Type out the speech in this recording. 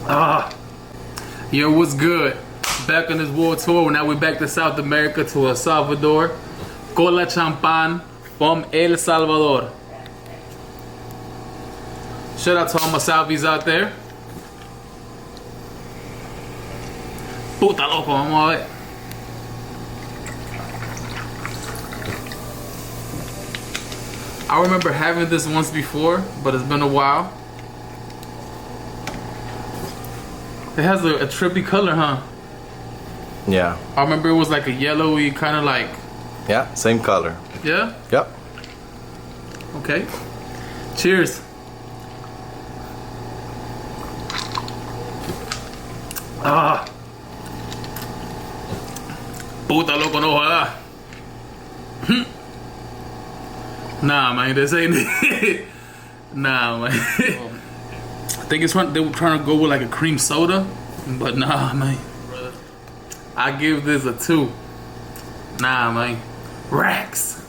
Yo, what's good? Back on this world tour. Now we're back to South America, to El Salvador. Kolshanpagne from El Salvador. Shout out to all my Salvies out there. Puta loco, vamos a ver. I remember having this once before, but it's been a while. It has a trippy color, huh? Yeah. I remember it was like a yellowy, kind of like... Yeah, same color. Yeah? Yep. Okay. Cheers. Puta loco, no joda. Nah, man, this ain't it. Nah, man. I think they were trying to go with like a cream soda, but nah, man. I give this a 2. Nah, man. Rackz.